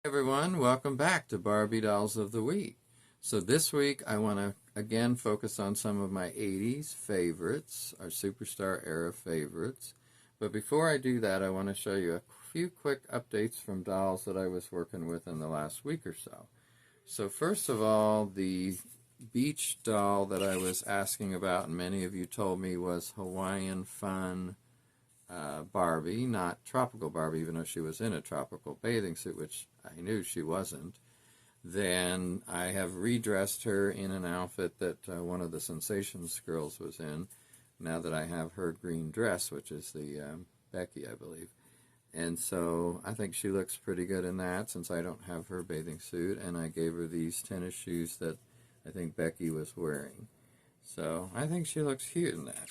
Everyone, welcome back to Barbie Dolls of the Week. So this week I want to again focus on some of my 80s favorites, our superstar era favorites. But before I do that, I want to show you a few quick updates from dolls that I was working with in the last week or so. So first of all, the beach doll that I was asking about, and many of you told me was Hawaiian Fun Barbie, not tropical Barbie, even though she was in a tropical bathing suit, which I knew she wasn't. Then I have redressed her in an outfit that one of the Sensations girls was in, now that I have her green dress, which is the Becky, I believe. And so I think she looks pretty good in that since I don't have her bathing suit, and I gave her these tennis shoes that I think Becky was wearing. So I think she looks cute in that.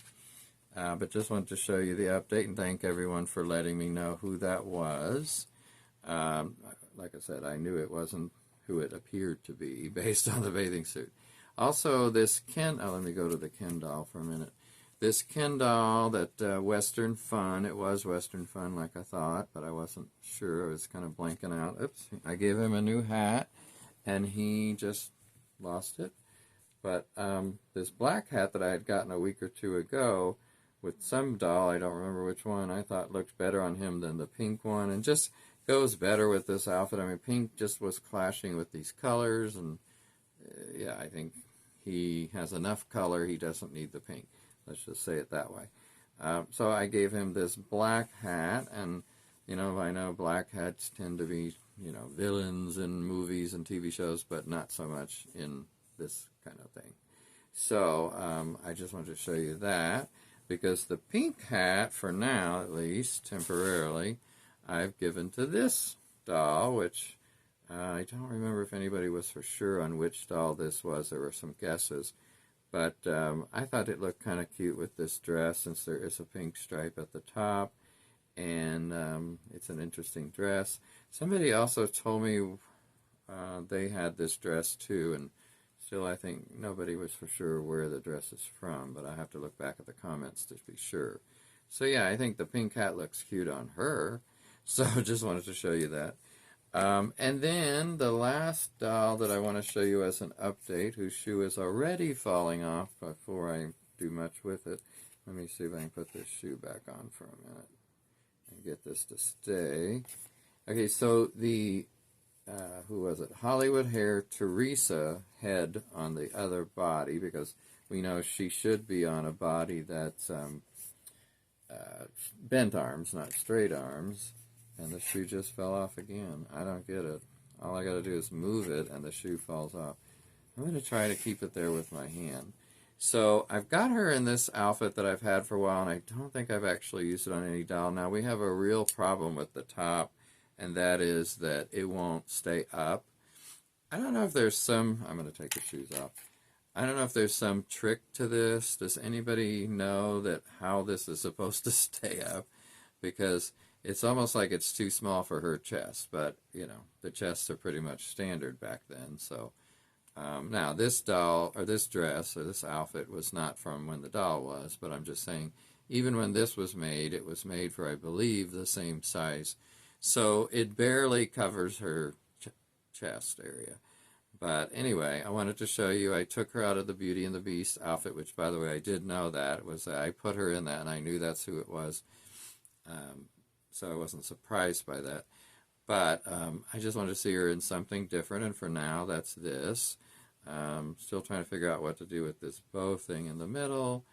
But just wanted to show you the update and thank everyone for letting me know who that was. Like I said, I knew it wasn't who it appeared to be based on the bathing suit. Also, this Ken, let me go to the Ken doll for a minute. This Ken doll, that Western Fun, it was Western Fun like I thought, but I wasn't sure. I was kind of blanking out. Oops, I gave him a new hat, and he just lost it. But this black hat that I had gotten a week or two ago, with some doll, I don't remember which one, I thought looked better on him than the pink one, and just goes better with this outfit. I mean, pink just was clashing with these colors, and yeah, I think he has enough color, he doesn't need the pink. Let's just say it that way. So I gave him this black hat, and, you know, I know black hats tend to be, you know, villains in movies and TV shows, but not so much in this kind of thing. So I just wanted to show you that, because the pink hat, for now at least, temporarily, I've given to this doll, which I don't remember if anybody was for sure on which doll this was. There were some guesses. But I thought it looked kind of cute with this dress, since there is a pink stripe at the top, and it's an interesting dress. Somebody also told me they had this dress too, and still, I think nobody was for sure where the dress is from, but I have to look back at the comments to be sure. So yeah, I think the pink hat looks cute on her, so just wanted to show you that. And then the last doll that I want to show you as an update, whose shoe is already falling off before I do much with it. Let me see if I can put this shoe back on for a minute and get this to stay. Okay, so the who was it? Hollywood Hair Teresa head on the other body, because we know she should be on a body that's bent arms, not straight arms, and the shoe just fell off again. I don't get it. All I got to do is move it, and the shoe falls off. I'm going to try to keep it there with my hand. So I've got her in this outfit that I've had for a while, and I don't think I've actually used it on any doll. Now, we have a real problem with the top, and that is that it won't stay up. I don't know if there's some, I'm going to take the shoes off. I don't know if there's some trick to this. Does anybody know that how this is supposed to stay up? Because it's almost like it's too small for her chest, but, you know, the chests are pretty much standard back then. So now this doll, or this dress, or this outfit was not from when the doll was, but I'm just saying, even when this was made, it was made for, I believe, the same size. So it barely covers her chest area. But anyway, I wanted to show you, I took her out of the Beauty and the Beast outfit, which, by the way, I did know that. It was, I put her in that, and I knew that's who it was. So I wasn't surprised by that. But I just wanted to see her in something different, and for now, that's this. Still trying to figure out what to do with this bow thing in the middle.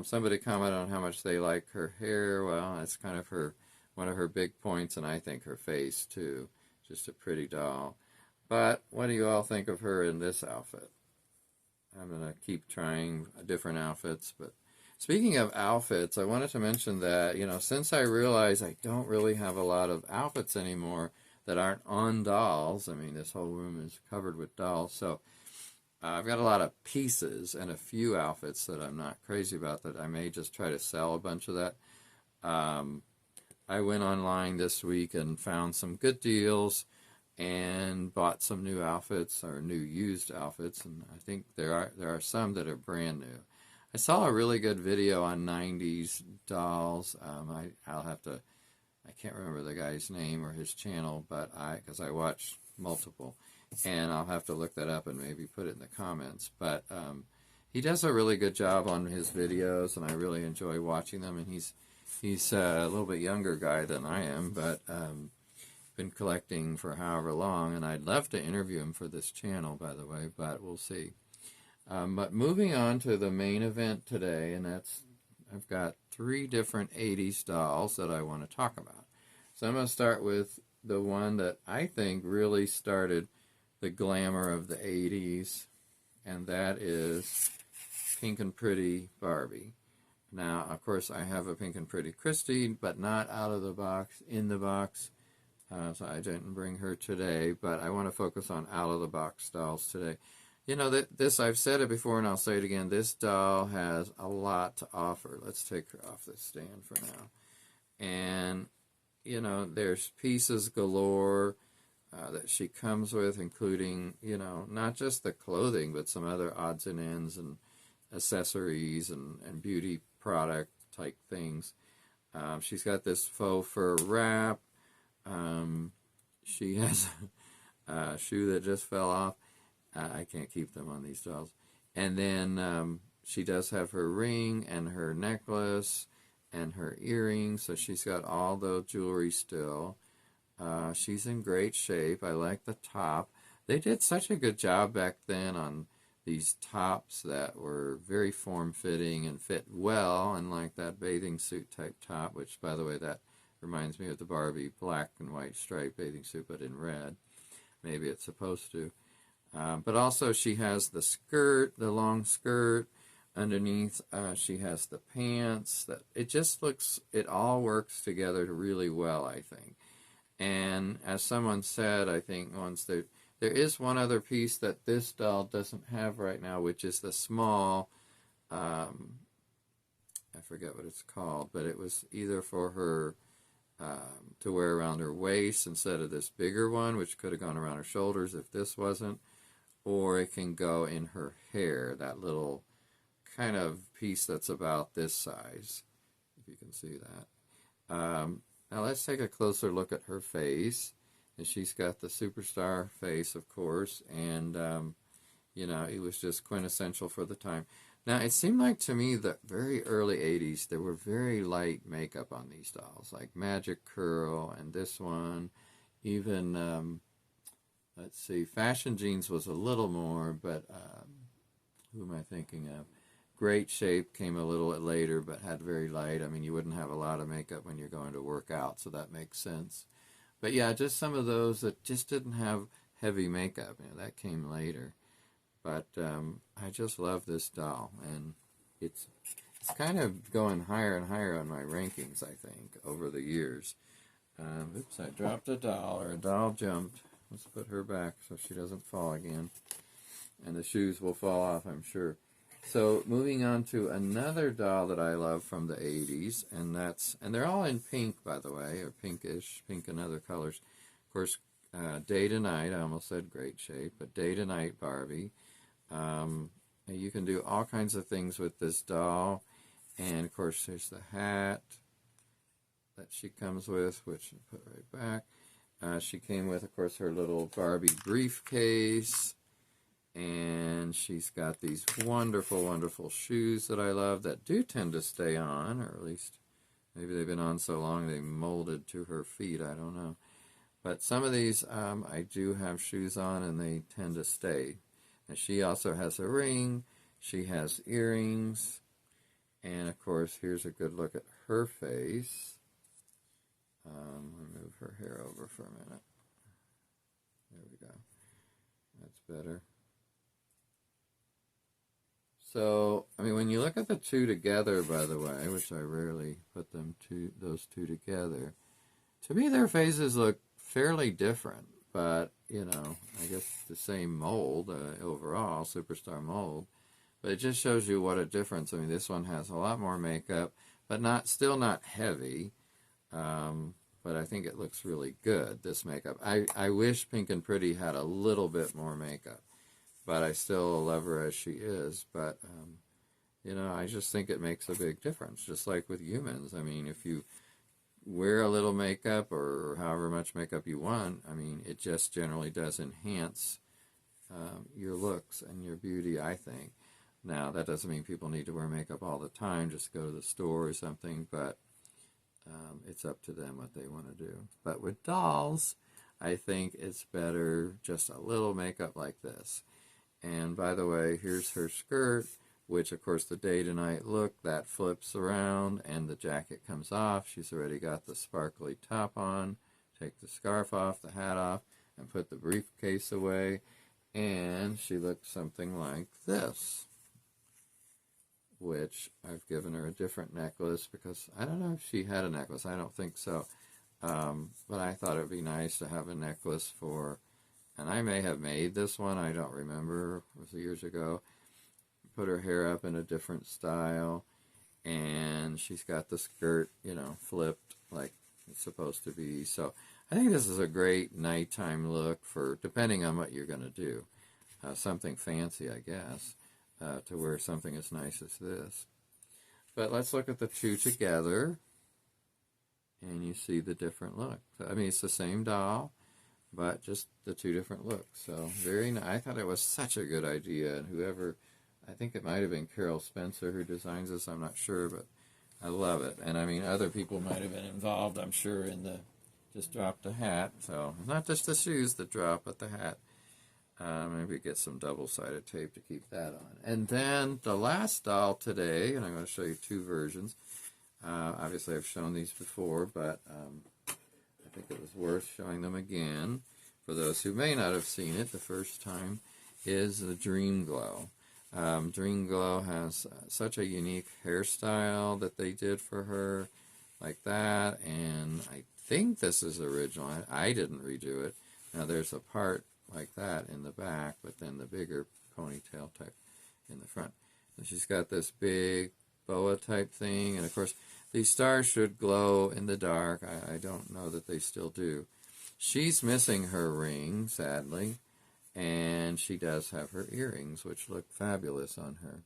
Somebody commented on how much they like her hair. Well, that's kind of her, one of her big points, and I think her face too. Just a pretty doll. But what do you all think of her in this outfit? I'm going to keep trying different outfits. But speaking of outfits, I wanted to mention that, you know, since I realize I don't really have a lot of outfits anymore that aren't on dolls, I mean, this whole room is covered with dolls, so I've got a lot of pieces and a few outfits that I'm not crazy about that I may just try to sell a bunch of that. I went online this week and found some good deals and bought some new outfits, or new used outfits, and I think there are some that are brand new. I saw a really good video on 90s dolls. I'll have to I can't remember the guy's name or his channel, but because I watched multiple, and I'll have to look that up and maybe put it in the comments. But he does a really good job on his videos, and I really enjoy watching them. And he's a little bit younger guy than I am, but been collecting for however long, and I'd love to interview him for this channel, by the way, but we'll see. But moving on to the main event today, and that's, I've got 3 different 80s dolls that I want to talk about. So I'm going to start with the one that I think really started the glamour of the 80s, and that is Pink and Pretty Barbie. Now, of course, I have a Pink and Pretty Christy, but not out of the box, in the box. So I didn't bring her today, but I want to focus on out-of-the-box dolls today. You know, this, I've said it before and I'll say it again, this doll has a lot to offer. Let's take her off the stand for now. And, you know, there's pieces galore that she comes with, including, you know, not just the clothing, but some other odds and ends and accessories and beauty product type things. She's got this faux fur wrap. She has a shoe that just fell off. I can't keep them on these dolls. And then she does have her ring and her necklace and her earrings. So she's got all the jewelry still. She's in great shape. I like the top. They did such a good job back then on these tops that were very form-fitting and fit well, unlike that bathing suit type top, which, by the way, that reminds me of the Barbie black and white striped bathing suit, but in red. Maybe it's supposed to. But also she has the skirt, the long skirt. Underneath she has the pants. That it just looks, it all works together really well, I think. And as someone said, I think once, there is one other piece that this doll doesn't have right now, which is the small, I forget what it's called, but it was either for her to wear around her waist instead of this bigger one, which could have gone around her shoulders if this wasn't, or it can go in her hair, that little kind of piece that's about this size, if you can see that. Now let's take a closer look at her face. And she's got the superstar face, of course, and, you know, it was just quintessential for the time. Now, it seemed like to me that very early 80s, there were very light makeup on these dolls, like Magic Curl and this one. Even, let's see, Fashion Jeans was a little more, but who am I thinking of? Great Shape came a little later, but had very light. I mean, you wouldn't have a lot of makeup when you're going to work out, so that makes sense. But yeah, just some of those that just didn't have heavy makeup. You know, that came later. But I just love this doll, and it's kind of going higher and higher on my rankings, I think, over the years. Oops, I dropped a doll, or a doll jumped. Let's put her back so she doesn't fall again. And the shoes will fall off, I'm sure. So moving on to another doll that I love from the 80s, and they're all in pink, by the way, or pinkish, pink and other colors. Of course, Day to Night, I almost said Great Shape, but Day to Night Barbie. You can do all kinds of things with this doll. And, of course, there's the hat that she comes with, which I'll put right back. She came with, of course, her little Barbie briefcase. And she's got these wonderful, wonderful shoes that I love that do tend to stay on, or at least maybe they've been on so long they molded to her feet, I don't know. But some of these I do have shoes on and they tend to stay. And she also has a ring, she has earrings, and of course here's a good look at her face. Let me move her hair over for a minute. There we go. That's better. So, I mean, when you look at the two together, by the way, which I rarely put those two together, to me their faces look fairly different, but, you know, I guess the same mold overall, superstar mold, but it just shows you what a difference. I mean, this one has a lot more makeup, but still not heavy, but I think it looks really good, this makeup. I wish Pink and Pretty had a little bit more makeup. But I still love her as she is. But, you know, I just think it makes a big difference, just like with humans. I mean, if you wear a little makeup or however much makeup you want, I mean, it just generally does enhance your looks and your beauty, I think. Now, that doesn't mean people need to wear makeup all the time, just go to the store or something, but it's up to them what they want to do. But with dolls, I think it's better just a little makeup like this. And by the way, here's her skirt, which of course the day to night look, that flips around and the jacket comes off. She's already got the sparkly top on. Take the scarf off, the hat off, and put the briefcase away. And she looks something like this, which I've given her a different necklace because I don't know if she had a necklace. I don't think so. But I thought it would be nice to have a necklace for, and I may have made this one. I don't remember. It was years ago. Put her hair up in a different style, and she's got the skirt, flipped like it's supposed to be. So I think this is a great nighttime look for, depending on what you're going to do. Something fancy, I guess, to wear something as nice as this. But let's look at the two together, and you see the different look. I mean, it's the same doll, but just the two different looks. So very nice. I thought it was such a good idea, and whoever, I think it might have been Carol Spencer who designs this, I'm not sure, but I love it. And I mean, other people might have been involved, I'm sure, in the just drop the hat. So not just the shoes that drop, but the hat. Maybe get some double-sided tape to keep that on. And then the last doll today, and I'm going to show you two versions. Obviously, I've shown these before, but I think it was worth showing them again. For those who may not have seen it the first time, is the Dream Glow. Dream Glow has such a unique hairstyle that they did for her, like that, and I think this is original. I didn't redo it. Now, there's a part like that in the back, but then the bigger ponytail type in the front. And she's got this big boa type thing, and of course these stars should glow in the dark. I don't know that they still do. She's missing her ring, sadly, and she does have her earrings, which look fabulous on her.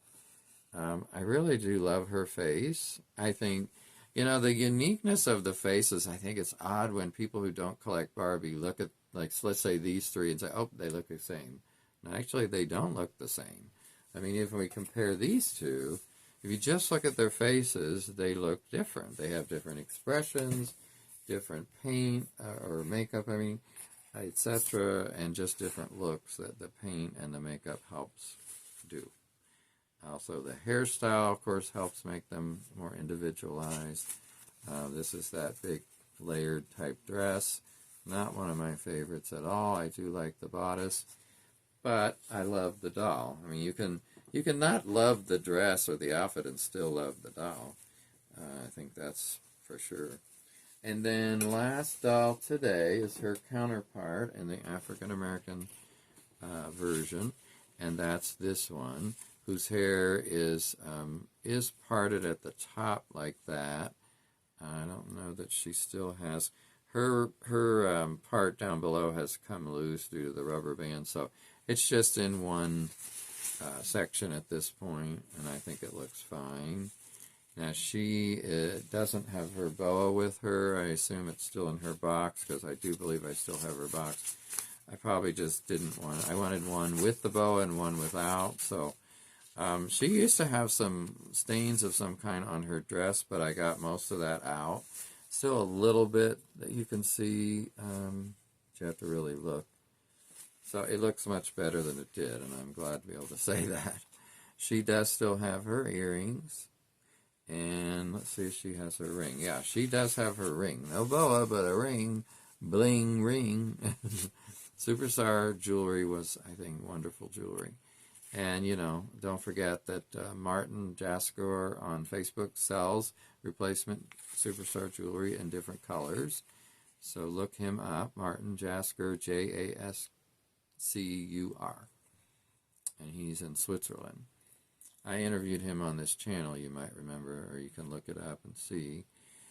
I really do love her face. I think, the uniqueness of the faces, I think it's odd when people who don't collect Barbie look at, like, let's say these three and say, oh, they look the same. And actually, they don't look the same. I mean, if we compare these two, if you just look at their faces, they look different. They have different expressions, different paint or makeup, etc., and just different looks that the paint and the makeup helps do. Also, the hairstyle, of course, helps make them more individualized. This is that big layered type dress. Not one of my favorites at all. I do like the bodice, but I love the doll. I mean, you can not love the dress or the outfit and still love the doll. I think that's for sure. And then last doll today is her counterpart in the African American version, and that's this one, whose hair is parted at the top like that. I don't know that she still has. Her part down below has come loose due to the rubber band, so it's just in one section at this point, and I think it looks fine. Now, she doesn't have her boa with her. I assume it's still in her box, because I do believe I still have her box. I probably just didn't want it. I wanted one with the boa and one without, so she used to have some stains of some kind on her dress, but I got most of that out. Still a little bit that you can see, you have to really look. So it looks much better than it did, and I'm glad to be able to say that. She does still have her earrings, and let's see if she has her ring. Yeah, she does have her ring. No boa, but a ring. Bling ring. Superstar jewelry was, I think, wonderful jewelry. And, don't forget that Martin Jaskor on Facebook sells replacement Superstar jewelry in different colors. So look him up, Martin Jaskor, Jascur. And he's in Switzerland. I interviewed him on this channel, you might remember, or you can look it up and see.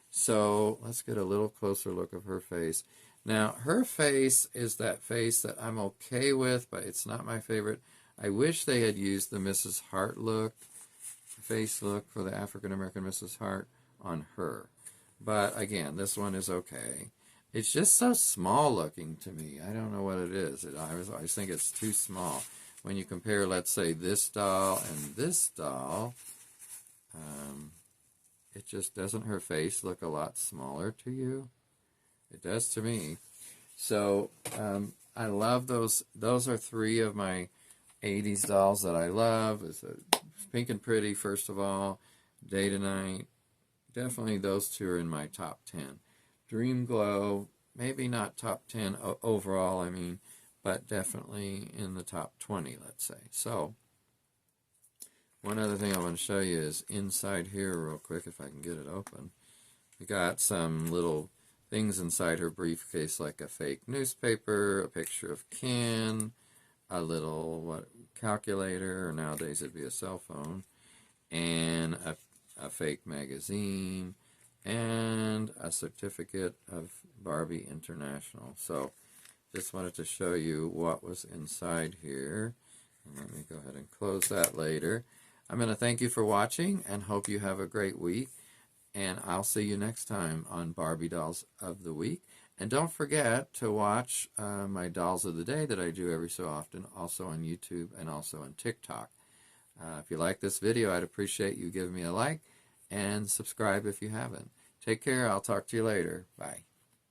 So let's get a little closer look of her face. Now, her face is that face that I'm okay with, but it's not my favorite. I wish they had used the Mrs. Hart look, face look for the African-American Mrs. Hart on her. But again, this one is okay. It's just so small looking to me. I don't know what it is. I always think it's too small. When you compare, let's say, this doll and this doll, it just doesn't her face look a lot smaller to you? It does to me. So I love those. Those are three of my 80s dolls that I love. It's Pink and Pretty, first of all. Day to Night. Definitely those two are in my top 10. Dream Glow, maybe not top 10 overall, I mean, but definitely in the top 20, let's say. So, one other thing I want to show you is inside here real quick, if I can get it open. We got some little things inside her briefcase, like a fake newspaper, a picture of Ken, a little calculator, or nowadays it'd be a cell phone, and a fake magazine, and a certificate of Barbie International. So just wanted to show you what was inside here. And let me go ahead and close that later. I'm going to thank you for watching and hope you have a great week. And I'll see you next time on Barbie Dolls of the Week. And don't forget to watch my Dolls of the Day that I do every so often, also on YouTube and also on TikTok. If you like this video, I'd appreciate you giving me a like and subscribe if you haven't. Take care. I'll talk to you later. Bye.